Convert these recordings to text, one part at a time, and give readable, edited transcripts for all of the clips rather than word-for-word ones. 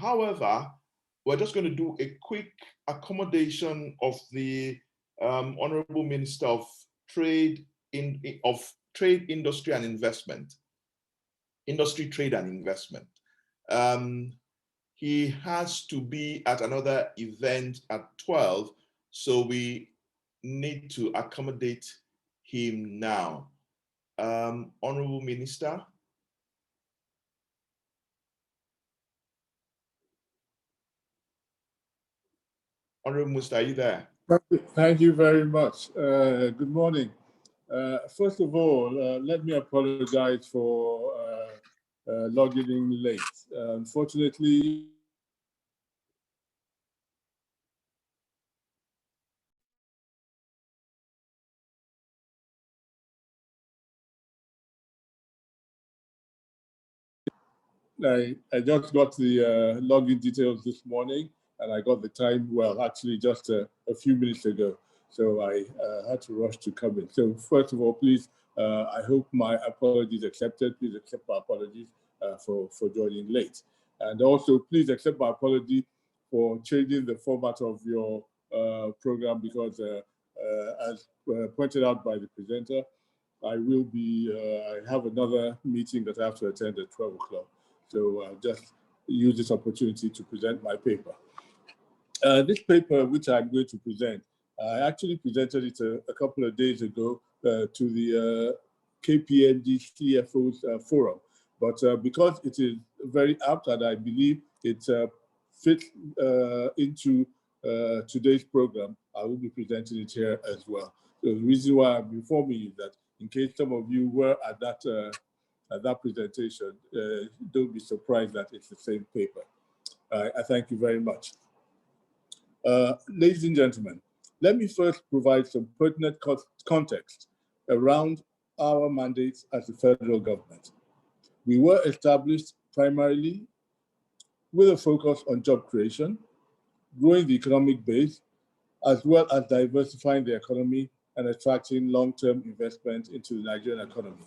However, we're just going to do a quick accommodation of the Honorable Minister of Trade, Trade, Industry and Investment, Industry, Trade and Investment. He has to be at another event at 12, so we need to accommodate him now. Honorable Minister. Honorable Minister, are you there? Thank you very much. Good morning. First of all, let me apologize for logging in late. Unfortunately, I just got the login details this morning, and I got the time, well, actually just a few minutes ago. So I had to rush to come in. So first of all, please, I hope my apologies accepted. Please accept my apologies for joining late. And also, please accept my apology for changing the format of your program because as pointed out by the presenter, I will be, I have another meeting that I have to attend at 12 o'clock. So just use this opportunity to present my paper. This paper, which I'm going to present, I actually presented it a couple of days ago to the KPMG CFO's forum. But because it is very apt and I believe it fits into today's program, I will be presenting it here as well. So the reason why I'm informing you that in case some of you were at that presentation, don't be surprised that it's the same paper. I thank you very much. Ladies and gentlemen, let me first provide some pertinent context around our mandates as the federal government. We were established primarily with a focus on job creation, growing the economic base, as well as diversifying the economy and attracting long-term investment into the Nigerian economy.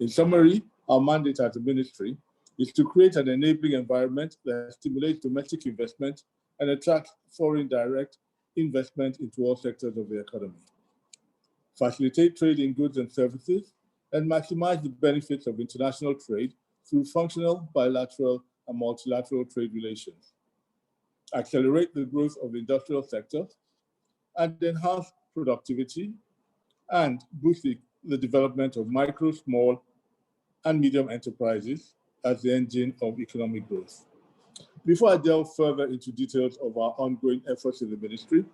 In summary, our mandate as a ministry is to create an enabling environment that stimulates domestic investment and attracts foreign direct investment into all sectors of the economy, facilitate trade in goods and services, and maximize the benefits of international trade through functional, bilateral, and multilateral trade relations, accelerate the growth of the industrial sector, and enhance productivity, and boost the development of micro, small, and medium enterprises as the engine of economic growth. Before I delve further into details of our ongoing efforts in the ministry,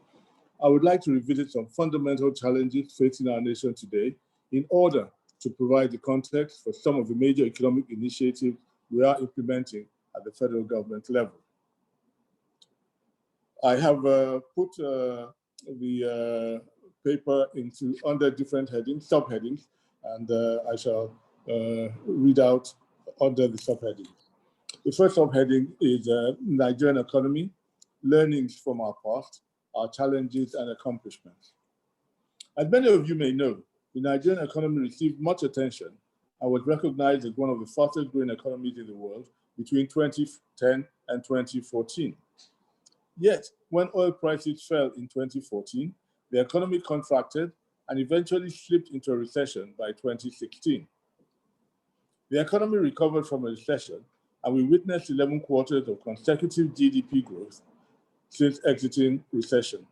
I would like to revisit some fundamental challenges facing our nation today in order to provide the context for some of the major economic initiatives we are implementing at the federal government level. I have put the paper under different headings, subheadings, and I shall read out under the subheadings. The first subheading is Nigerian economy, learnings from our past, our challenges and accomplishments. As many of you may know, the Nigerian economy received much attention and was recognized as one of the fastest growing economies in the world between 2010 and 2014. Yet, when oil prices fell in 2014, the economy contracted and eventually slipped into a recession by 2016. The economy recovered from a recession and we witnessed 11 quarters of consecutive GDP growth since exiting recession.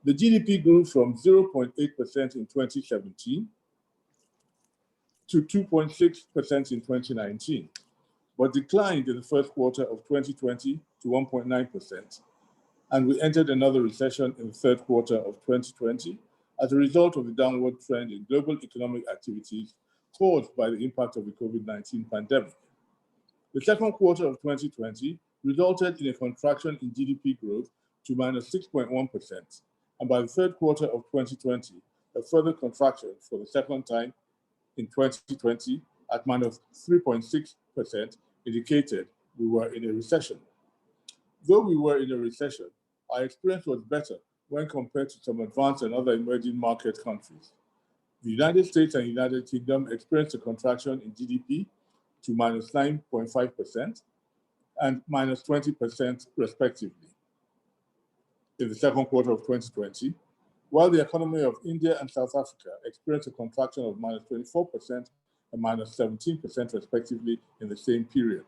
The GDP grew from 0.8% in 2017 to 2.6% in 2019, but declined in the first quarter of 2020 to 1.9%. And we entered another recession in the third quarter of 2020 as a result of the downward trend in global economic activities caused by the impact of the COVID-19 pandemic. The second quarter of 2020 resulted in a contraction in GDP growth to minus 6.1%, and by the third quarter of 2020, a further contraction for the second time in 2020 at minus 3.6% indicated we were in a recession. Though we were in a recession, our experience was better when compared to some advanced and other emerging market countries. The United States and United Kingdom experienced a contraction in GDP to minus 9.5%, and minus 20% respectively in the second quarter of 2020, while the economy of India and South Africa experienced a contraction of minus 24% and minus 17% respectively in the same period.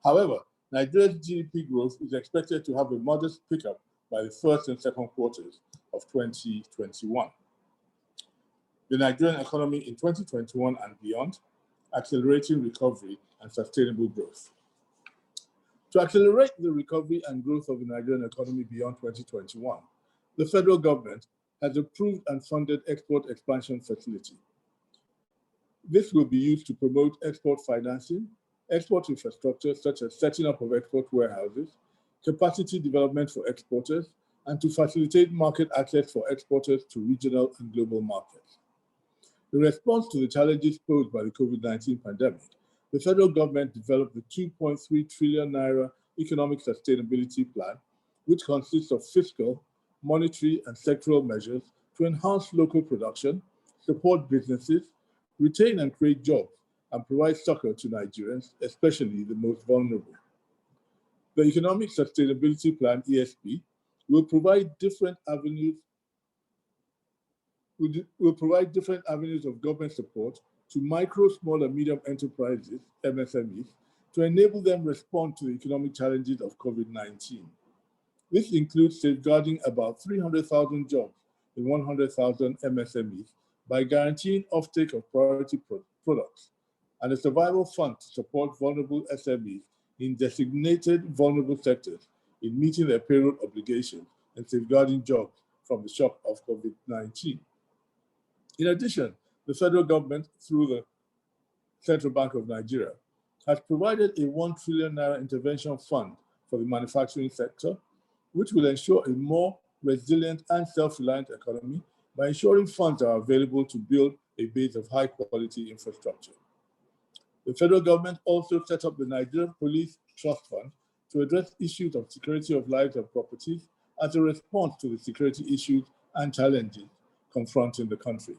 However, Nigeria's GDP growth is expected to have a modest pickup by the first and second quarters of 2021. The Nigerian economy in 2021 and beyond, accelerating recovery and sustainable growth. To accelerate the recovery and growth of the Nigerian economy beyond 2021, the federal government has approved and funded Export Expansion Facility. This will be used to promote export financing, export infrastructure such as setting up of export warehouses, capacity development for exporters, and to facilitate market access for exporters to regional and global markets. In response to the challenges posed by the COVID-19 pandemic, the federal government developed the 2.3 trillion naira economic sustainability plan, which consists of fiscal, monetary, and sectoral measures to enhance local production, support businesses, retain and create jobs, and provide succor to Nigerians, especially the most vulnerable. The Economic Sustainability Plan, ESP, will provide different avenues of government support to micro, small, and medium enterprises, MSMEs, to enable them respond to the economic challenges of COVID-19. This includes safeguarding about 300,000 jobs in 100,000 MSMEs by guaranteeing offtake of priority products, and a survival fund to support vulnerable SMEs in designated vulnerable sectors in meeting their payroll obligations and safeguarding jobs from the shock of COVID-19. In addition, the federal government, through the Central Bank of Nigeria, has provided a 1 trillion naira intervention fund for the manufacturing sector, which will ensure a more resilient and self-reliant economy by ensuring funds are available to build a base of high-quality infrastructure. The federal government also set up the Nigerian Police Trust Fund to address issues of security of lives and properties as a response to the security issues and challenges confronting the country.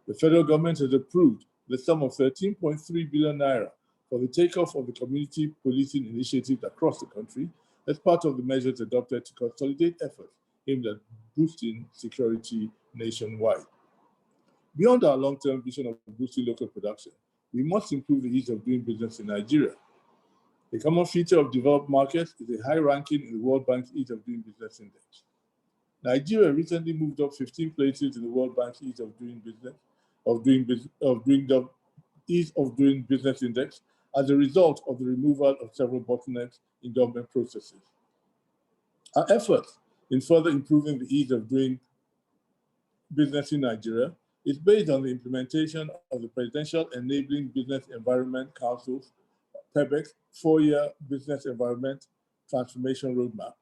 The federal government has approved the sum of 13.3 billion naira for the takeoff of the community policing initiatives across the country as part of the measures adopted to consolidate efforts aimed at boosting security nationwide. Beyond our long-term vision of boosting local production, we must improve the ease of doing business in Nigeria. A common feature of developed markets is a high ranking in the World Bank's Ease of Doing Business Index. Nigeria recently moved up 15 places in the World Bank's Ease of Doing Business Index as a result of the removal of several bottlenecks in government processes. Our efforts in further improving the ease of doing business in Nigeria is based on the implementation of the Presidential Enabling Business Environment Council's PEBEX 4-year Business Environment Transformation Roadmap,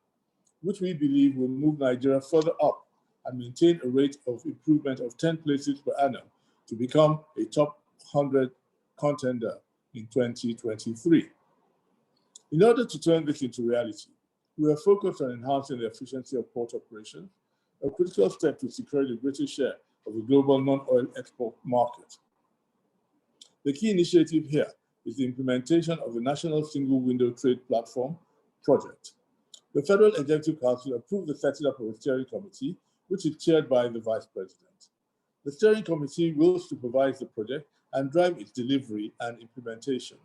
which we believe will move Nigeria further up and maintain a rate of improvement of 10 places per annum to become a top 100 contender in 2023. In order to turn this into reality, we are focused on enhancing the efficiency of port operations, a critical step to secure the greater share of the global non-oil export market. The key initiative here is the implementation of the National Single Window Trade Platform project. The Federal Executive Council approved the setting up of a steering committee, which is chaired by the Vice President. The steering committee will supervise the project and drive its delivery and implementation.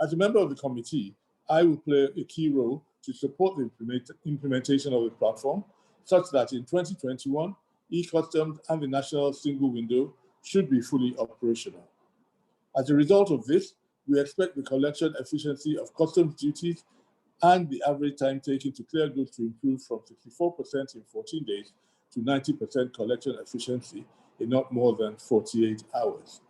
As a member of the committee, I will play a key role to support the implementation of the platform, such that in 2021, e-Customs and the National Single Window should be fully operational. As a result of this, we expect the collection efficiency of customs duties and the average time taken to clear goods to improve from 64% in 14 days to 90% collection efficiency in not more than 48 hours.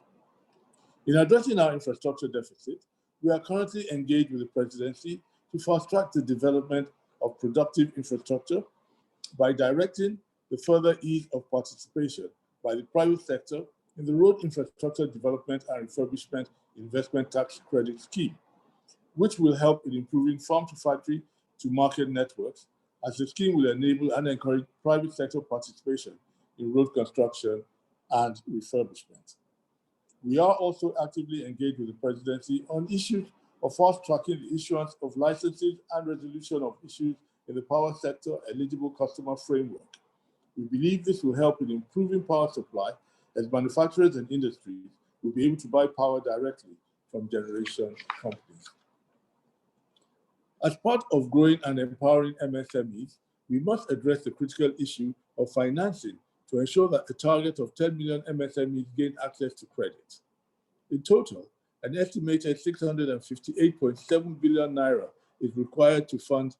In addressing our infrastructure deficit, we are currently engaged with the presidency to fast-track the development of productive infrastructure by directing the further ease of participation by the private sector in the Road Infrastructure Development and Refurbishment Investment Tax Credit Scheme, which will help in improving farm-to-factory to market networks, as the scheme will enable and encourage private sector participation in road construction and refurbishment. We are also actively engaged with the presidency on issues of fast-tracking the issuance of licenses and resolution of issues in the power sector eligible customer framework. We believe this will help in improving power supply as manufacturers and industries will be able to buy power directly from generation companies. As part of growing and empowering MSMEs, we must address the critical issue of financing to ensure that a target of 10 million MSMEs gain access to credit. In total, an estimated 658.7 billion naira is required to fund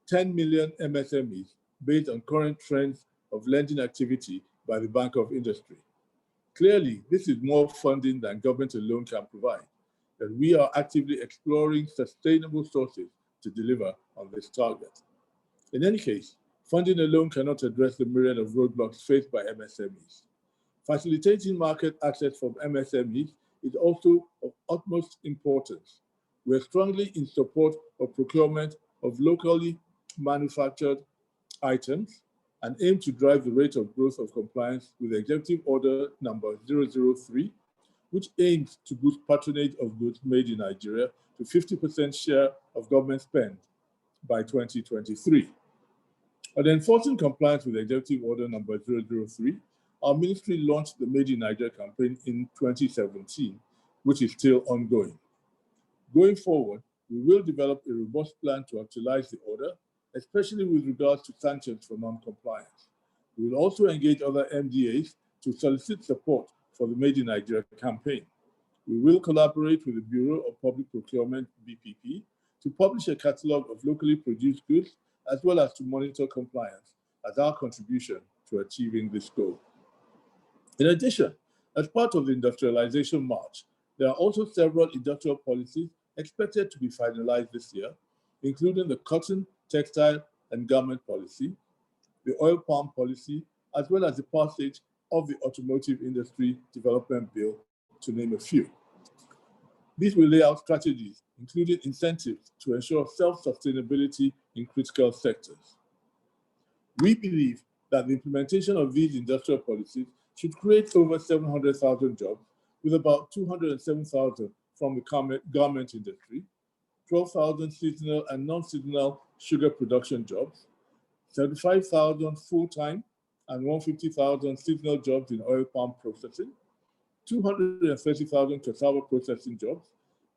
10 million MSMEs based on current trends of lending activity by the Bank of Industry. Clearly, this is more funding than government alone can provide, and we are actively exploring sustainable sources to deliver on this target. In any case, funding alone cannot address the myriad of roadblocks faced by MSMEs. Facilitating market access from MSMEs is also of utmost importance. We are strongly in support of procurement of locally manufactured items and aim to drive the rate of growth of compliance with Executive Order number 003, which aims to boost patronage of goods made in Nigeria to 50% share of government spend by 2023. On enforcing compliance with Executive Order number 003, our ministry launched the Made in Nigeria campaign in 2017, which is still ongoing. Going forward, we will develop a robust plan to actualize the order, especially with regards to sanctions for non-compliance. We will also engage other MDAs to solicit support for the Made in Nigeria campaign. We will collaborate with the Bureau of Public Procurement, BPP, to publish a catalog of locally produced goods, as well as to monitor compliance as our contribution to achieving this goal. In addition, as part of the industrialization march, there are also several industrial policies expected to be finalized this year, including the cotton, textile, and garment policy, the oil palm policy, as well as the passage of the automotive industry development bill, to name a few. These will lay out strategies, including incentives to ensure self-sustainability in critical sectors. We believe that the implementation of these industrial policies should create over 700,000 jobs, with about 207,000 from the garment industry, 12,000 seasonal and non-seasonal sugar production jobs, 75,000 full-time and 150,000 seasonal jobs in oil palm processing, 230,000 cassava processing jobs,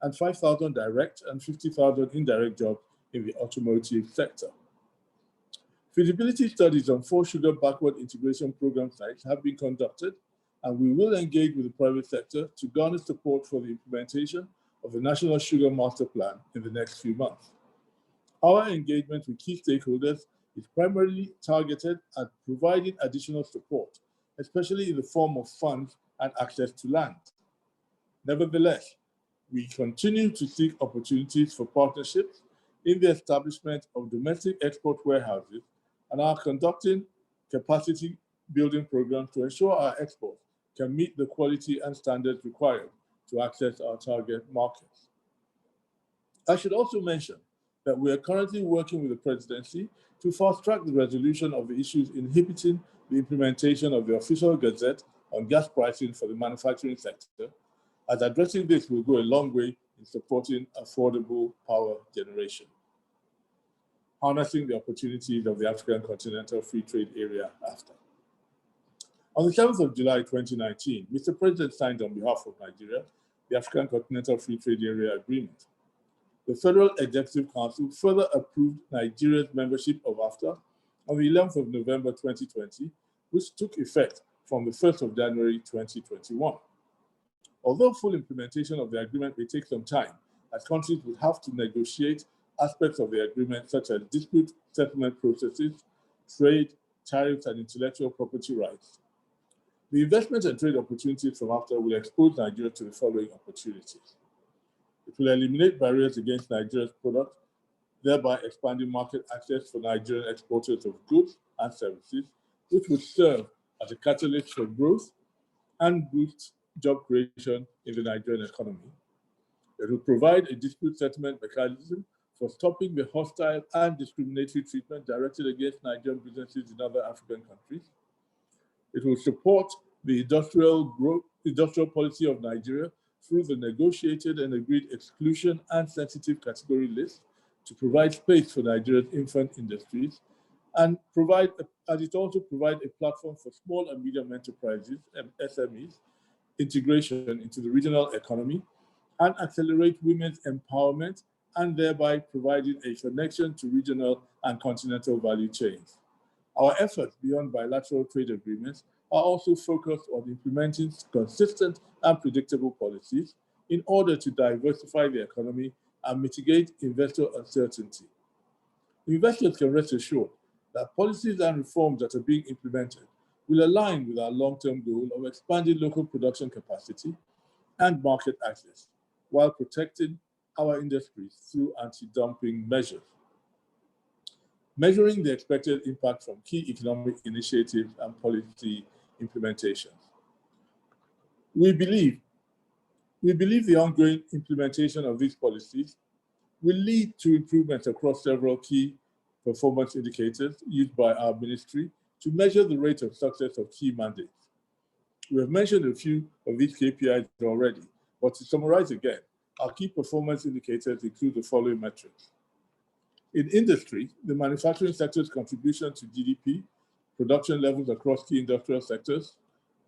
and 5,000 direct and 50,000 indirect jobs in the automotive sector. Feasibility studies on 4 sugar backward integration program sites have been conducted, and we will engage with the private sector to garner support for the implementation of the National Sugar Master Plan in the next few months. Our engagement with key stakeholders is primarily targeted at providing additional support, especially in the form of funds and access to land. Nevertheless, we continue to seek opportunities for partnerships in the establishment of domestic export warehouses and are conducting capacity building programs to ensure our exports can meet the quality and standards required to access our target markets. I should also mention that we are currently working with the presidency to fast-track the resolution of the issues inhibiting the implementation of the official gazette on gas pricing for the manufacturing sector, as addressing this will go a long way in supporting affordable power generation. Harnessing the opportunities of the African Continental Free Trade Area after. On the 7th of July 2019, Mr. President signed on behalf of Nigeria the African Continental Free Trade Area Agreement. The Federal Executive Council further approved Nigeria's membership of AFTA on the 11th of November 2020, which took effect from the 1st of January 2021. Although full implementation of the agreement may take some time, as countries will have to negotiate aspects of the agreement such as dispute settlement processes, trade, tariffs, and intellectual property rights. The investment and trade opportunities from AFTA will expose Nigeria to the following opportunities. It will eliminate barriers against Nigeria's products, thereby expanding market access for Nigerian exporters of goods and services, which will serve as a catalyst for growth and boost job creation in the Nigerian economy. It will provide a dispute settlement mechanism for stopping the hostile and discriminatory treatment directed against Nigerian businesses in other African countries. It will support the industrial policy of Nigeria through the negotiated and agreed exclusion and sensitive category list to provide space for Nigeria's infant industries, and it also provide a platform for small and medium enterprises and SMEs integration into the regional economy and accelerate women's empowerment, and thereby providing a connection to regional and continental value chains. Our efforts beyond bilateral trade agreements are also focused on implementing consistent and predictable policies in order to diversify the economy and mitigate investor uncertainty. Investors can rest assured that policies and reforms that are being implemented will align with our long-term goal of expanding local production capacity and market access while protecting our industries through anti-dumping measures. Measuring the expected impact from key economic initiatives and policy implementations. We believe the ongoing implementation of these policies will lead to improvements across several key performance indicators used by our ministry to measure the rate of success of key mandates. We have mentioned a few of these KPIs already, but to summarize again, our key performance indicators include the following metrics. In industry, the manufacturing sector's contribution to GDP, production levels across key industrial sectors,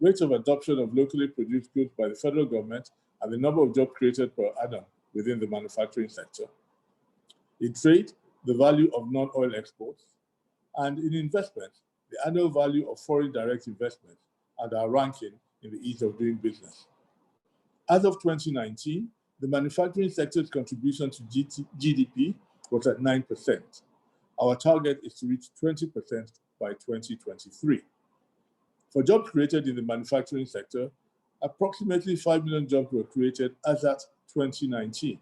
rates of adoption of locally produced goods by the federal government, and the number of jobs created per annum within the manufacturing sector. In trade, the value of non-oil exports, and in investment, the annual value of foreign direct investment and our ranking in the ease of doing business. As of 2019, the manufacturing sector's contribution to GDP was at 9%. Our target is to reach 20% by 2023. For jobs created in the manufacturing sector, approximately 5 million jobs were created as at 2019.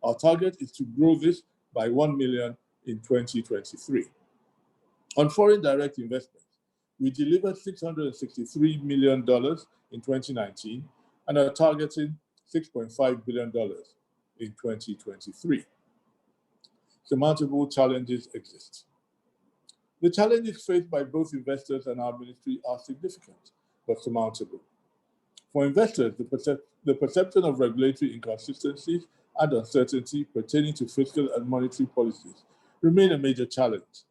Our target is to grow this by 1 million in 2023. On foreign direct investment, we delivered $663 million in 2019 and are targeting $6.5 billion in 2023. Surmountable challenges exist. The challenges faced by both investors and our ministry are significant, but surmountable. For investors, the perception of regulatory inconsistencies and uncertainty pertaining to fiscal and monetary policies remain a major challenge.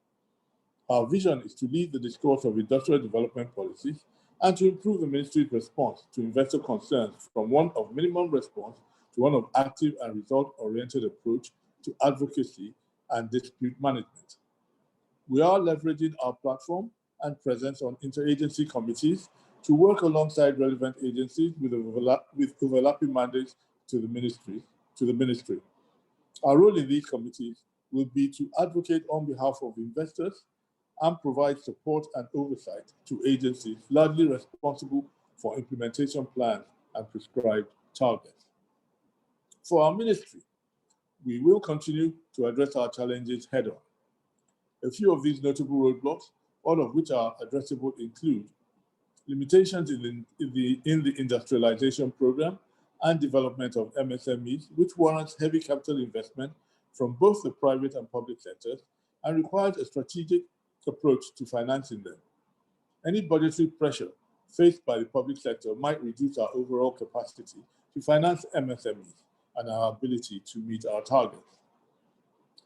Our vision is to lead the discourse of industrial development policies and to improve the ministry's response to investor concerns from one of minimum response to one of active and result-oriented approach to advocacy and dispute management. We are leveraging our platform and presence on interagency committees to work alongside relevant agencies with overlapping mandates to the ministry. Our role in these committees will be to advocate on behalf of investors and provide support and oversight to agencies largely responsible for implementation plans and prescribed targets. For our ministry, we will continue to address our challenges head-on. A few of these notable roadblocks, all of which are addressable, include limitations in the industrialization program and development of MSMEs, which warrants heavy capital investment from both the private and public sectors and requires a strategic approach to financing them. Any budgetary pressure faced by the public sector might reduce our overall capacity to finance MSMEs and our ability to meet our targets.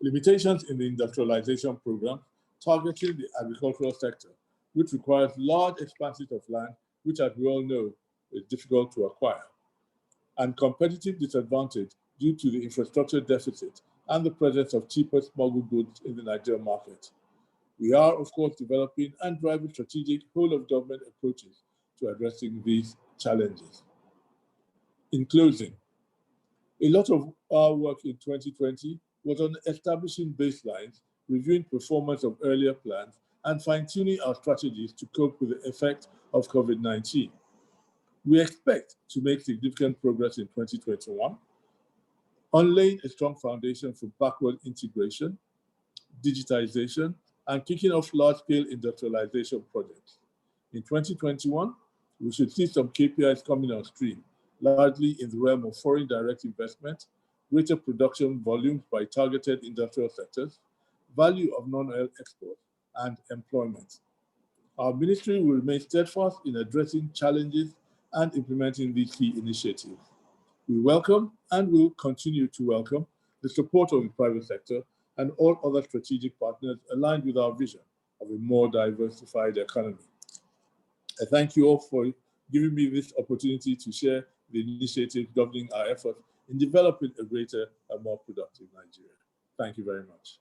Limitations in the industrialization program targeting the agricultural sector, which requires large expanses of land, which, as we all know, is difficult to acquire. And competitive disadvantage due to the infrastructure deficit and the presence of cheaper smuggled goods in the Nigerian market. We are, of course, developing and driving strategic whole-of-government approaches to addressing these challenges. In closing, a lot of our work in 2020 was on establishing baselines, reviewing performance of earlier plans, and fine-tuning our strategies to cope with the effect of COVID-19. We expect to make significant progress in 2021 on laying a strong foundation for backward integration, digitization, and kicking off large-scale industrialization projects. In 2021, we should see some KPIs coming on stream, largely in the realm of foreign direct investment, greater production volumes by targeted industrial sectors, value of non-oil exports, and employment. Our ministry will remain steadfast in addressing challenges and implementing these key initiatives. We welcome and will continue to welcome the support of the private sector and all other strategic partners aligned with our vision of a more diversified economy. I thank you all for giving me this opportunity to share the initiatives governing our efforts in developing a greater and more productive Nigeria. Thank you very much.